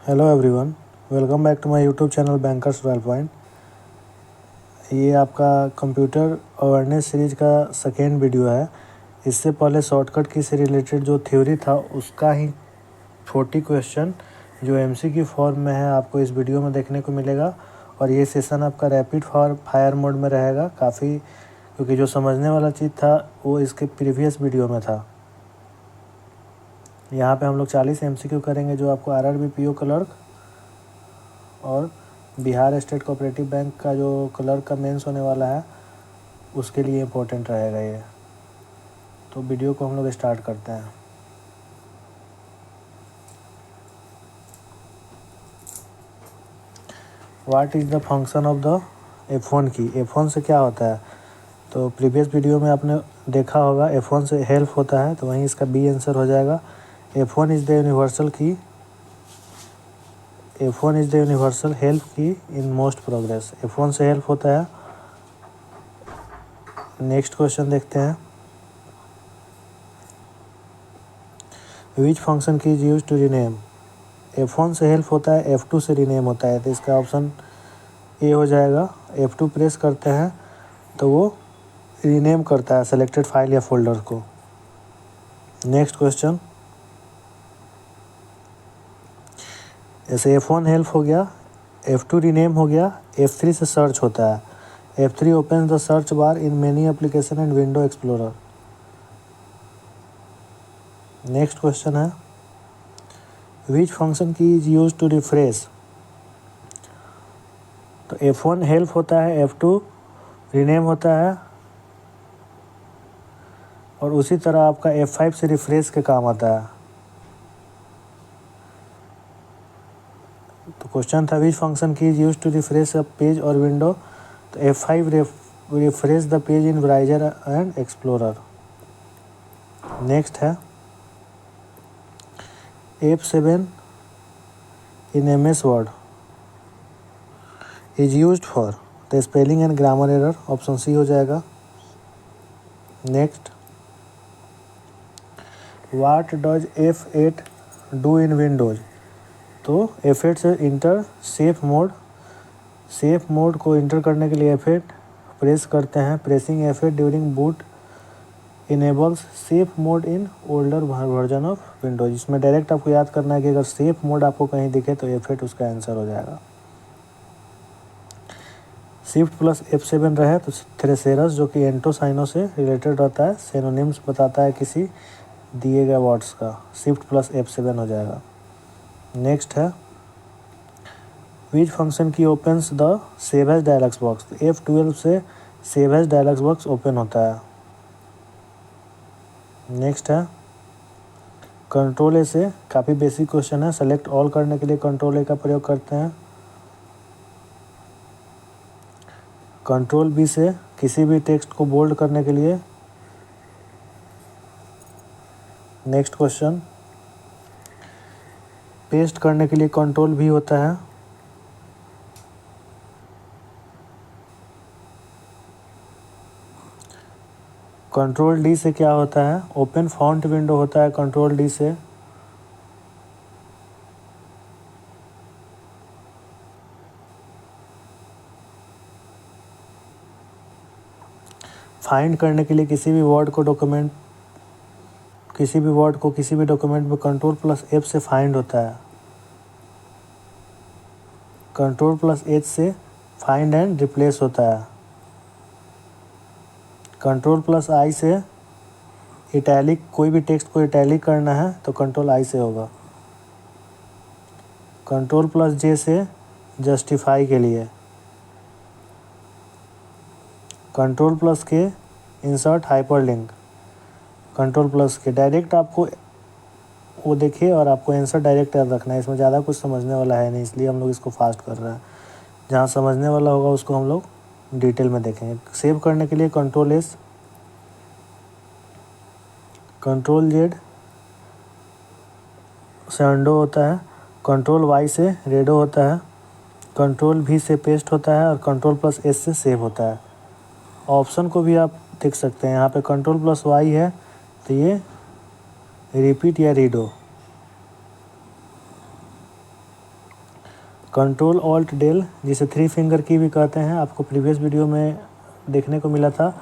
Hello everyone, welcome back to my YouTube channel bankers royal point. ये आपका computer awareness series का second video है। इससे पहले शॉर्टकट की से रिलेटेड जो थ्योरी था उसका ही 40 क्वेश्चन जो एमसीक्यू फॉर्म में है आपको इस वीडियो में देखने को मिलेगा। और ये सेशन आपका रैपिड फायर मोड में रहेगा काफ़ी, क्योंकि जो समझने वाला चीज़ था वो इसके प्रीवियस वीडियो में था। यहाँ पे हम लोग 40 एमसीक्यू करेंगे जो आपको आरआरबी पीओ क्लर्क और बिहार स्टेट कोऑपरेटिव बैंक का जो क्लर्क का मेंस होने वाला है उसके लिए इम्पोर्टेंट रहेगा ये। तो वीडियो को हम लोग स्टार्ट करते हैं। What is the function of the F1 की? F1 से क्या होता है? तो प्रीवियस वीडियो में आपने देखा होगा F1 से हेल्प होता है, तो वहीं इसका बी आंसर हो जाएगा। F1 इज़ द यूनिवर्सल की, F1 is the universal help की इन मोस्ट प्रोग्रेस। F1 से हेल्प होता है। नेक्स्ट क्वेश्चन देखते हैं। Which function key is use to rename? F1 से हेल्प होता है, F2 से रीनेम होता है, तो इसका ऑप्शन ए हो जाएगा। F2 प्रेस करते हैं तो वो रीनेम करता है सेलेक्टेड फाइल या फोल्डर को। नेक्स्ट क्वेश्चन, जैसे F1 हेल्प हो गया, F2 रीनेम हो गया, F3 से सर्च होता है। F3 opens the search bar in many application and window explorer. Next question है which function key is use to refresh? तो F1 हेल्प होता है, F2 रीनेम होता है, और उसी तरह आपका F5 से रिफ्रेश के काम आता है। तो क्वेश्चन था which function key is use to refresh a page और विंडो? तो F5 refresh the page in browser and explorer. Next है F7 in MS word is used for? तो spelling and grammar error, option C हो जाएगा। Next, what does F8 do in Windows? तो F8 से enter safe mode, safe mode को enter करने के लिए F8 प्रेस करते हैं। Pressing F8 during boot enables safe mode in older version of Windows. इसमें डायरेक्ट आपको याद करना है कि अगर सेफ मोड आपको कहीं दिखे तो F8 उसका आंसर हो जाएगा। शिफ्ट प्लस F7 रहे तो थ्रेसेरस जो कि एंटोसाइनो से रिलेटेड रहता है, सिनोनिम्स बताता है किसी दिए गए वर्ड्स का, शिफ्ट प्लस F7 हो जाएगा। नेक्स्ट है which function key opens the save as dialogs box? F12 से save as dialogs box open होता है। नेक्स्ट है कंट्रोल ए से, काफ़ी बेसिक क्वेश्चन है, सेलेक्ट ऑल करने के लिए कंट्रोल ए का प्रयोग करते हैं। कंट्रोल बी से किसी भी टेक्स्ट को बोल्ड करने के लिए। नेक्स्ट क्वेश्चन, पेस्ट करने के लिए कंट्रोल भी होता है। कंट्रोल डी से क्या होता है? ओपन फॉन्ट विंडो होता है कंट्रोल डी से। फाइंड करने के लिए किसी भी वर्ड को किसी भी डॉक्यूमेंट में कंट्रोल प्लस F से फाइंड होता है। कंट्रोल प्लस H से फाइंड एंड रिप्लेस होता है। कंट्रोल प्लस I से इटैलिक, कोई भी टेक्स्ट को इटैलिक करना है तो कंट्रोल I से होगा। कंट्रोल प्लस J से जस्टिफाई के लिए। कंट्रोल प्लस के इंसर्ट हाइपरलिंक। कंट्रोल प्लस के डायरेक्ट आपको वो देखिए और आपको आंसर डायरेक्ट याद रखना है, इसमें ज़्यादा कुछ समझने वाला है नहीं, इसलिए हम लोग इसको फास्ट कर रहे हैं। जहाँ समझने वाला होगा उसको हम लोग डिटेल में देखेंगे। सेव करने के लिए कंट्रोल एस, कंट्रोल जेड से अंडो होता है, कंट्रोल वाई से रेडो होता है, कंट्रोल भी से पेस्ट होता है, और कंट्रोल प्लस एस से सेव होता है। ऑप्शन को भी आप देख सकते हैं, यहाँ पे कंट्रोल प्लस वाई है तो ये रिपीट या रीडो। कंट्रोल ऑल्ट डेल, जिसे 3 फिंगर की भी कहते हैं, आपको प्रीवियस वीडियो में देखने को मिला था।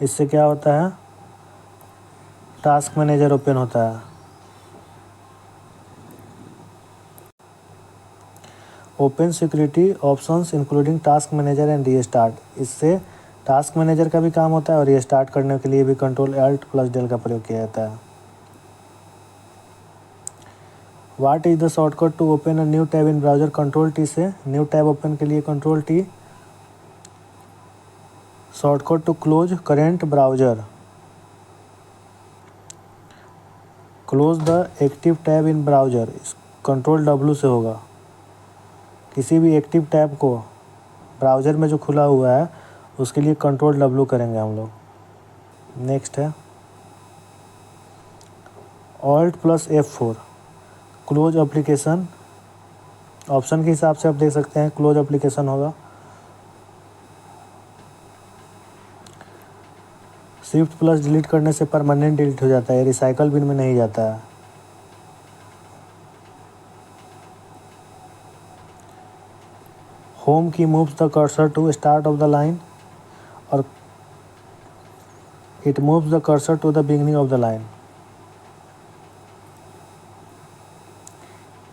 इससे क्या होता है, टास्क मैनेजर ओपन होता है। Open security options including task manager and restart, इससे टास्क मैनेजर का भी काम होता है और रीस्टार्ट करने के लिए भी कंट्रोल ऑल्ट प्लस डेल का प्रयोग किया जाता है। What is the shortcut to open a new tab in browser? Control T से न्यू टैब ओपन के लिए control T. Shortcut to close current browser, close the active tab in browser, control W से होगा। किसी भी active tab को browser में जो खुला हुआ है उसके लिए कंट्रोल W करेंगे हम लोग। नेक्स्ट है alt plus F4, close application. Option के हिसाब से आप देख सकते हैं क्लोज एप्लीकेशन होगा। शिफ्ट प्लस डिलीट करने से परमानेंट डिलीट हो जाता है, रिसाइकल बिन में नहीं जाता है। Home key moves the cursor to start of the line और it moves the cursor to the beginning of the line.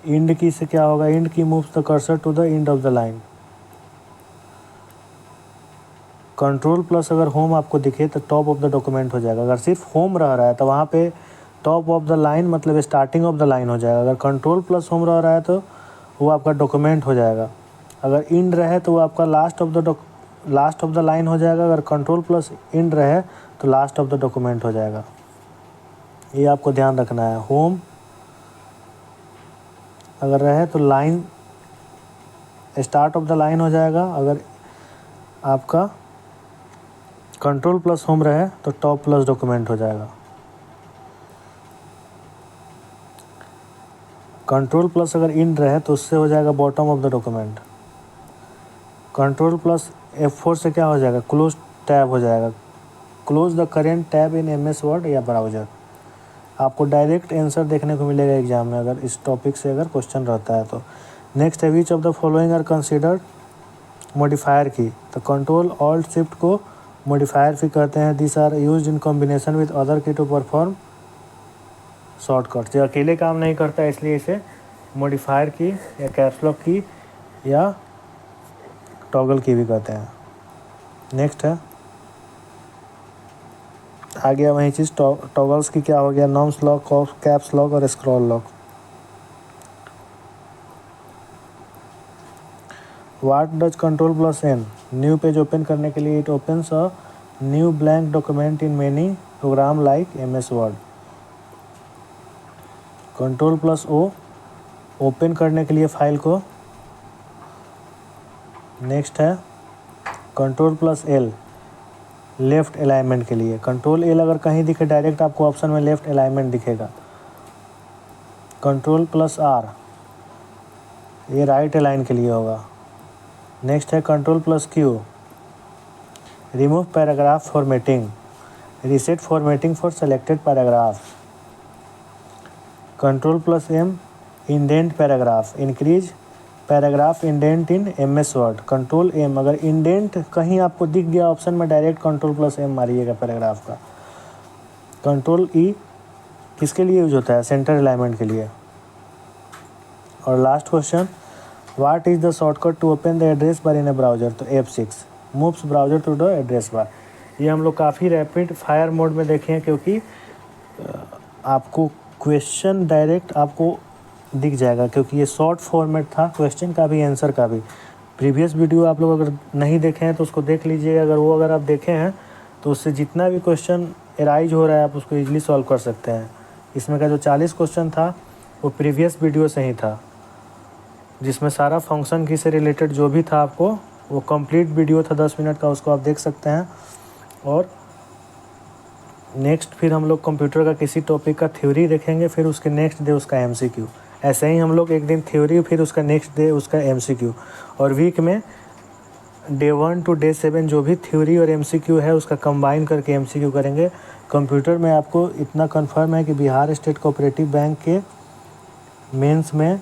End key से क्या होगा, end key moves the cursor to the end of the line. Control plus अगर home आपको दिखे तो top of the document हो जाएगा। अगर सिर्फ होम रह रहा है तो वहाँ पे टॉप ऑफ द लाइन मतलब स्टार्टिंग ऑफ द लाइन हो जाएगा। अगर कंट्रोल प्लस होम रह रहा है तो वो आपका डॉक्यूमेंट हो जाएगा। अगर इंड रहे तो वो आपका लास्ट ऑफ द लाइन हो जाएगा। अगर कंट्रोल प्लस इंड रहे तो लास्ट ऑफ द डॉक्यूमेंट हो जाएगा। ये आपको ध्यान रखना है। होम अगर रहे तो line start of the line हो जाएगा। अगर आपका कंट्रोल प्लस होम रहे तो टॉप प्लस डॉक्यूमेंट हो जाएगा। कंट्रोल प्लस अगर इंड रहे तो उससे हो जाएगा bottom of the document. Control plus F4 से क्या हो जाएगा, क्लोज टैब हो जाएगा। Close the current tab in MS word या ब्राउज़र। आपको डायरेक्ट आंसर देखने को मिलेगा एग्जाम में अगर इस टॉपिक से अगर क्वेश्चन रहता है तो। नेक्स्ट है which of the following are considered modifier key. तो कंट्रोल ऑल्ट शिफ्ट को मॉडिफायर भी कहते हैं। This are used in combination with other key to perform shortcut. जो अकेले काम नहीं करता इसलिए इसे मॉडिफायर की या कैप्स लॉक की या टॉगल की भी कहते हैं। नेक्स्ट है आ गया वही चीज़ टॉगल्स की क्या हो गया, नॉर्म्स लॉक, कैप्स लॉक और scroll lock. What does control plus N? New page open करने के लिए it opens a new blank document in many program like MS word. Control plus O open करने के लिए फाइल को। नेक्स्ट है control plus L left alignment के लिए। कंट्रोल L अगर कहीं दिखे डायरेक्ट आपको ऑप्शन में लेफ़्ट अलाइनमेंट दिखेगा। कंट्रोल प्लस R ये राइट अलाइन के लिए होगा। नेक्स्ट है control plus Q remove paragraph formatting, reset formatting for selected paragraph. Control plus M indent paragraph, increase paragraph indent in MS word. Control M अगर indent कहीं आपको दिख गया ऑप्शन में डायरेक्ट कंट्रोल प्लस M मारिएगा paragraph का। Control E किसके लिए यूज होता है, सेंटर अलाइनमेंट के लिए। और last question what is the shortcut to open the address bar in a browser. तो F6 moves browser to the address bar. ये हम लोग काफ़ी रैपिड फायर मोड में देखे हैं क्योंकि आपको क्वेश्चन डायरेक्ट आपको दिख जाएगा क्योंकि ये शॉर्ट फॉर्मेट था क्वेश्चन का भी आंसर का भी। प्रीवियस वीडियो आप लोग अगर नहीं देखे हैं तो उसको देख लीजिएगा। अगर आप देखे हैं तो उससे जितना भी क्वेश्चन एराइज हो रहा है आप उसको ईजिली सॉल्व कर सकते हैं। इसमें का जो 40 क्वेश्चन था वो प्रीवियस वीडियो से ही था, जिसमें सारा फंक्शन की से रिलेटेड जो भी था आपको वो कंप्लीट वीडियो था 10 मिनट का, उसको आप देख सकते हैं। और नेक्स्ट फिर हम लोग कंप्यूटर का किसी टॉपिक का थ्योरी देखेंगे, फिर उसके नेक्स्ट डे उसका MCQ। ऐसे ही हम लोग एक दिन थ्योरी फिर उसका नेक्स्ट डे उसका MCQ। और वीक में डे 1 to डे 7 जो भी थ्योरी और MCQ है उसका कंबाइन करके MCQ करेंगे। कंप्यूटर में आपको इतना कंफर्म है कि बिहार स्टेट कोऑपरेटिव बैंक के मेंस में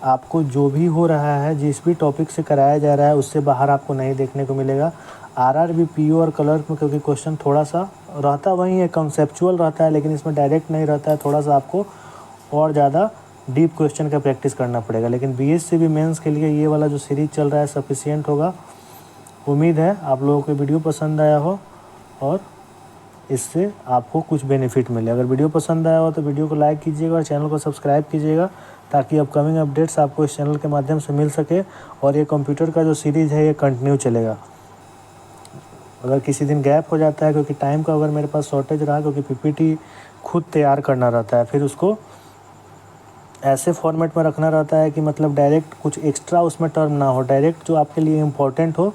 आपको जो भी हो रहा है, जिस भी टॉपिक से कराया जा रहा है, उससे बाहर आपको नहीं देखने को मिलेगा। आरआरबी, पीओ और क्लर्क में क्योंकि क्वेश्चन थोड़ा सा रहता वही है, कंसेप्चुअल रहता है, लेकिन इसमें डायरेक्ट नहीं रहता है, थोड़ा सा आपको और ज़्यादा डीप क्वेश्चन का प्रैक्टिस करना पड़ेगा। लेकिन बीएससीबी मेंस के लिए ये वाला जो सीरीज़ चल रहा है सफिशिएंट होगा। उम्मीद है आप लोगों को वीडियो पसंद आया हो और इससे आपको कुछ बेनिफिट मिले। अगर वीडियो पसंद आया हो तो वीडियो को लाइक कीजिएगा और चैनल को सब्सक्राइब कीजिएगा, ताकि अपकमिंग अपडेट्स आपको इस चैनल के माध्यम से मिल सके और ये कंप्यूटर का जो सीरीज़ है ये कंटिन्यू चलेगा। अगर किसी दिन गैप हो जाता है क्योंकि टाइम का अगर मेरे पास शॉर्टेज रहा, क्योंकि पीपीटी खुद तैयार करना रहता है, फिर उसको ऐसे फॉर्मेट में रखना रहता है कि मतलब डायरेक्ट कुछ एक्स्ट्रा उसमें टर्म ना हो, डायरेक्ट जो आपके लिए इम्पोर्टेंट हो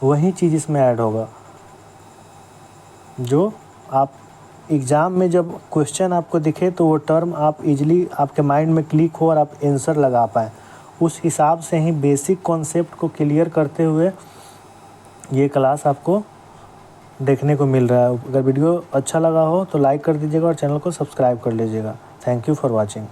वही चीज़ इसमें ऐड होगा, जो आप एग्ज़ाम में जब क्वेश्चन आपको दिखे तो वो टर्म आप इजीली आपके माइंड में क्लिक हो और आप आंसर लगा पाएँ। उस हिसाब से ही बेसिक कॉन्सेप्ट को क्लियर करते हुए ये क्लास आपको देखने को मिल रहा है। अगर वीडियो अच्छा लगा हो तो लाइक कर दीजिएगा और चैनल को सब्सक्राइब कर लीजिएगा। Thank you for watching.